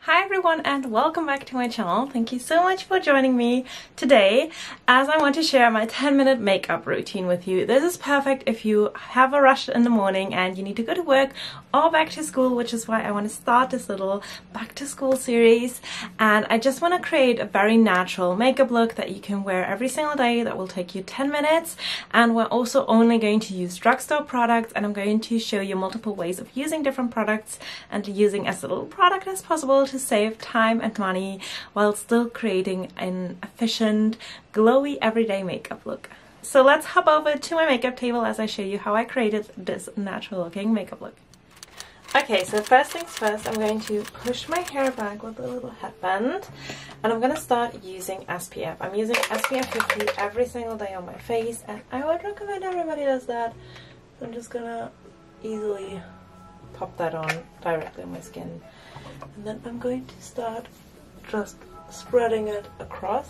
Hi everyone and welcome back to my channel. Thank you so much for joining me today as I want to share my 10-minute makeup routine with you. This is perfect if you have a rush in the morning and you need to go to work or back to school, which is why I want to start this little back to school series. And I just want to create a very natural makeup look that you can wear every single day that will take you 10 minutes. And we're also only going to use drugstore products, and I'm going to show you multiple ways of using different products and using as little product as possible to save time and money while still creating an efficient, glowy, everyday makeup look. So let's hop over to my makeup table as I show you how I created this natural looking makeup look. Okay, so first things first, I'm going to push my hair back with a little headband and I'm going to start using SPF. I'm using SPF 50 every single day on my face, and I would recommend everybody does that. So I'm just going to easily pop that on directly on my skin. And then I'm going to start just spreading it across.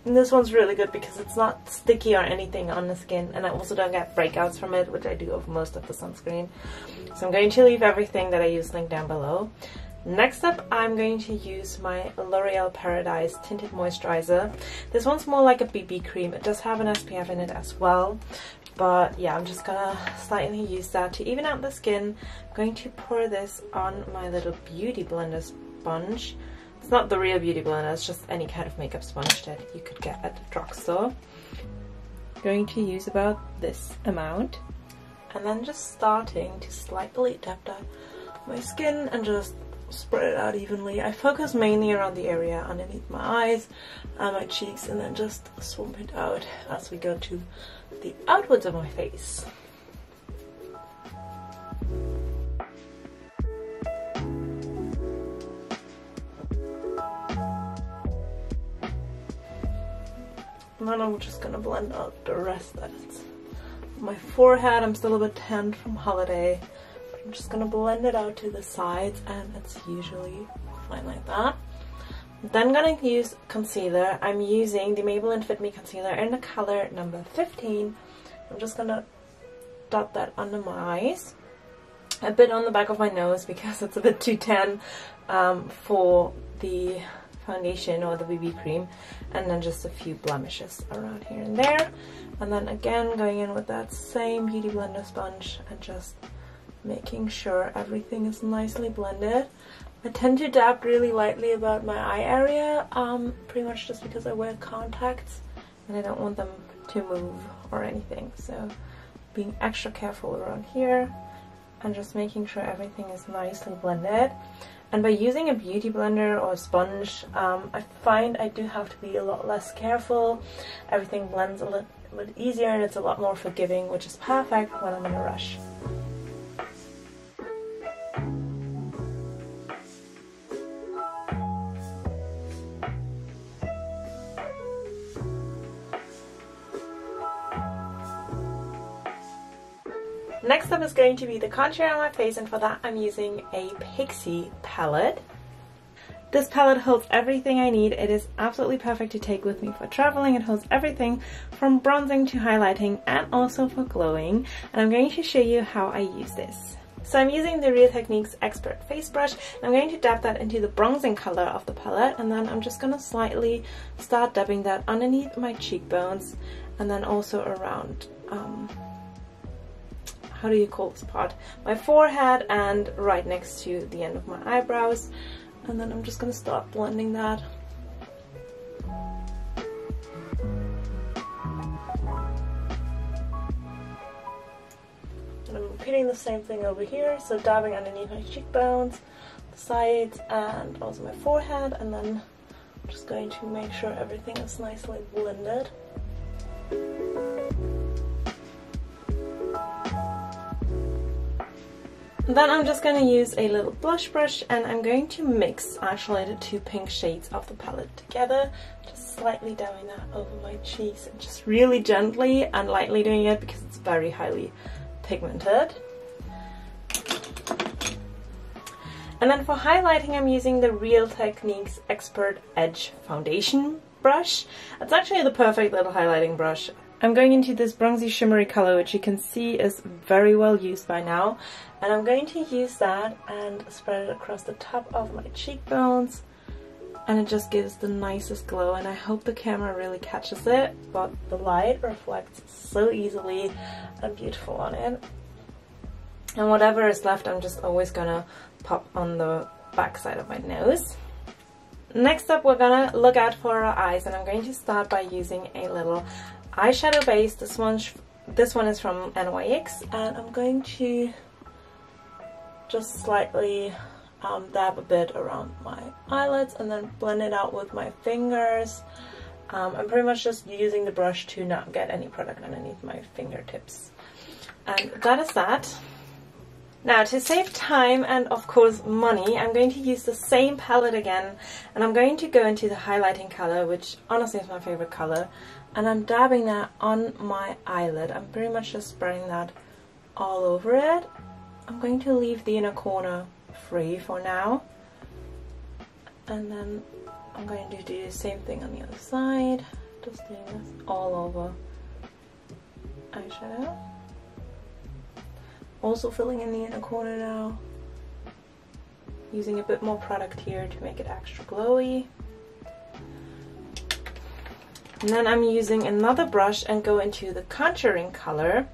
And this one's really good because it's not sticky or anything on the skin, and I also don't get breakouts from it, which I do of most of the sunscreen. So I'm going to leave everything that I use linked down below. Next up, I'm going to use my L'Oreal Paradise Tinted Moisturizer. This one's more like a BB cream. It does have an SPF in it as well. But yeah, I'm just gonna slightly use that to even out the skin. I'm going to pour this on my little beauty blender sponge. It's not the real beauty blender, it's just any kind of makeup sponge that you could get at the drugstore. I'm going to use about this amount. And then just starting to slightly dab that my skin and just spread it out evenly. I focus mainly around the area underneath my eyes and my cheeks, and then just swamp it out as we go to the outwards of my face. And then I'm just gonna blend out the rest that's my forehead. I'm still a bit tanned from holiday. I'm just gonna blend it out to the sides, and it's usually fine like that. Then I'm gonna use concealer. I'm using the Maybelline Fit Me concealer in the color number 15. I'm just gonna dot that under my eyes, a bit on the back of my nose because it's a bit too tan for the foundation or the BB cream, and then just a few blemishes around here and there. And then again going in with that same beauty blender sponge and just making sure everything is nicely blended. I tend to dab really lightly about my eye area, pretty much just because I wear contacts and I don't want them to move or anything. So being extra careful around here and just making sure everything is nicely blended. And by using a beauty blender or a sponge, I find I do have to be a lot less careful. Everything blends a little bit easier and it's a lot more forgiving, which is perfect when I'm in a rush. Next up is going to be the contour on my face, and for that I'm using a Pixie palette. This palette holds everything I need. It is absolutely perfect to take with me for traveling. It holds everything from bronzing to highlighting and also for glowing. And I'm going to show you how I use this. So I'm using the Real Techniques Expert Face Brush. I'm going to dab that into the bronzing color of the palette, and then I'm just going to slightly start dabbing that underneath my cheekbones and then also around how do you call this part? My forehead and right next to the end of my eyebrows. And then I'm just going to start blending that. And I'm repeating the same thing over here, so dabbing underneath my cheekbones, the sides, and also my forehead. And then I'm just going to make sure everything is nicely blended. Then I'm just going to use a little blush brush, and I'm going to mix actually the two pink shades of the palette together, just slightly dabbing that over my cheeks and just really gently and lightly doing it because it's very highly pigmented. And then for highlighting I'm using the Real Techniques Expert Edge Foundation brush. It's actually the perfect little highlighting brush. I'm going into this bronzy shimmery color, which you can see is very well used by now. And I'm going to use that and spread it across the top of my cheekbones. And it just gives the nicest glow, and I hope the camera really catches it, but the light reflects so easily and beautiful on it. And whatever is left, I'm just always gonna pop on the back side of my nose. Next up, we're gonna look out for our eyes, and I'm going to start by using a little eyeshadow base. This one is from NYX, and I'm going to just slightly dab a bit around my eyelids and then blend it out with my fingers. I'm pretty much just using the brush to not get any product underneath my fingertips. And that is that. Now, to save time and of course money, I'm going to use the same palette again, and I'm going to go into the highlighting color, which honestly is my favorite color, and I'm dabbing that on my eyelid. I'm pretty much just spreading that all over it. I'm going to leave the inner corner free for now, and then I'm going to do the same thing on the other side, just doing this all over eyeshadow. Also filling in the inner corner now, using a bit more product here to make it extra glowy. And then I'm using another brush and go into the contouring color.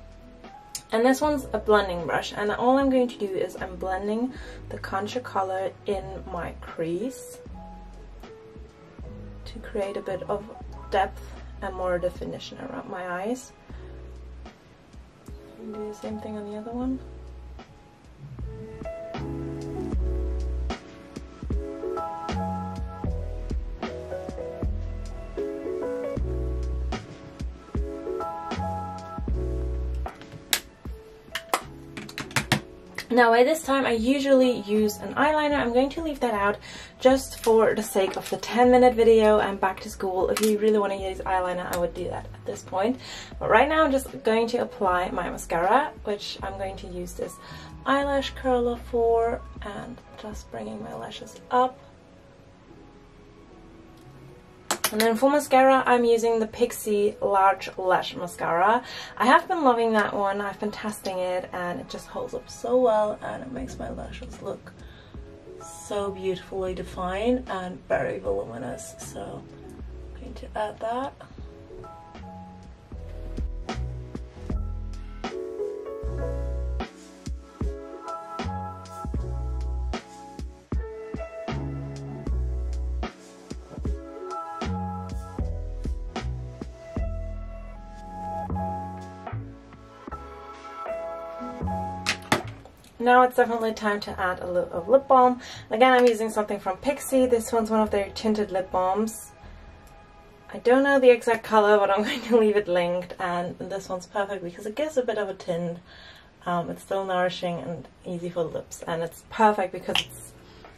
And this one's a blending brush, and all I'm going to do is I'm blending the contour color in my crease to create a bit of depth and more definition around my eyes. And do the same thing on the other one. Now by this time I usually use an eyeliner. I'm going to leave that out just for the sake of the 10-minute video and back to school. If you really want to use eyeliner, I would do that at this point. But right now I'm just going to apply my mascara, which I'm going to use this eyelash curler for, and just bringing my lashes up. And then for mascara, I'm using the Pixie Large Lash Mascara. I have been loving that one. I've been testing it, and it just holds up so well, and it makes my lashes look so beautifully defined and very voluminous. So I'm going to add that. Now it's definitely time to add a little of lip balm. Again, I'm using something from Pixie. This one's one of their tinted lip balms. I don't know the exact color, but I'm going to leave it linked. And this one's perfect because it gives a bit of a tint. It's still nourishing and easy for the lips. And it's perfect because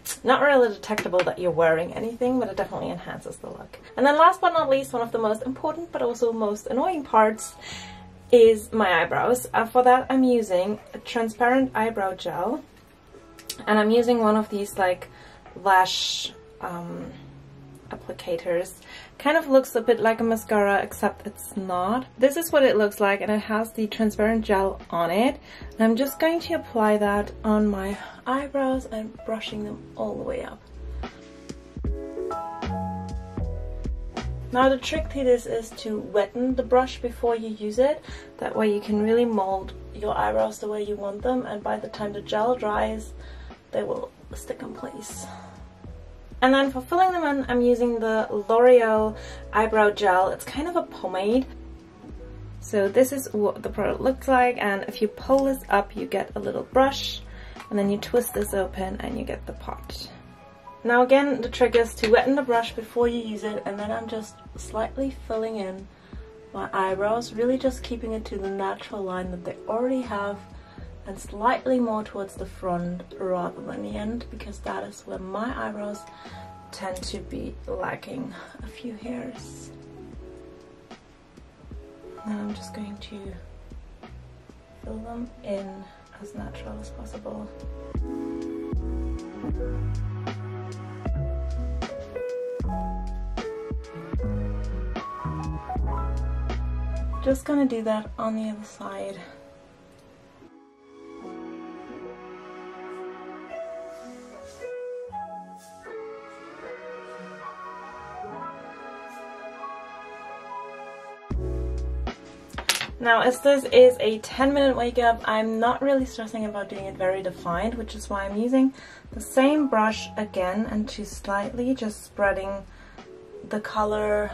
it's not really detectable that you're wearing anything, but it definitely enhances the look. And then last but not least, one of the most important but also most annoying parts is my eyebrows. For that I'm using a transparent eyebrow gel, and I'm using one of these like lash applicators. Kind of looks a bit like a mascara, except it's not. This is what it looks like, and it has the transparent gel on it, and I'm just going to apply that on my eyebrows and brushing them all the way up. Now the trick to this is to wetten the brush before you use it. That way you can really mold your eyebrows the way you want them, and by the time the gel dries, they will stick in place. And then for filling them in, I'm using the L'Oreal eyebrow gel. It's kind of a pomade. So this is what the product looks like, and if you pull this up, you get a little brush, and then you twist this open and you get the pot. Now again, the trick is to wetten the brush before you use it, and then I'm just slightly filling in my eyebrows, really just keeping it to the natural line that they already have, and slightly more towards the front rather than the end, because that is where my eyebrows tend to be lacking a few hairs. Then I'm just going to fill them in as natural as possible. Just gonna do that on the other side. Now, as this is a 10-minute wake up, I'm not really stressing about doing it very defined, which is why I'm using the same brush again and just slightly just spreading the color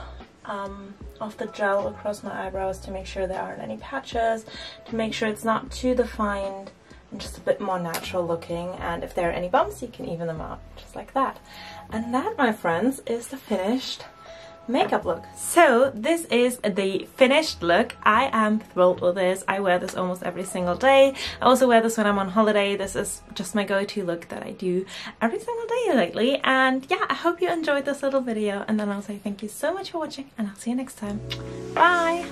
of the gel across my eyebrows to make sure there aren't any patches, to make sure it's not too defined and just a bit more natural looking. And if there are any bumps, you can even them out just like that. And that, my friends, is the finished makeup look. So this is the finished look. I am thrilled with this. I wear this almost every single day. I also wear this when I'm on holiday. This is just my go-to look that I do every single day lately. And yeah, I hope you enjoyed this little video, and then I'll say thank you so much for watching, and I'll see you next time. Bye!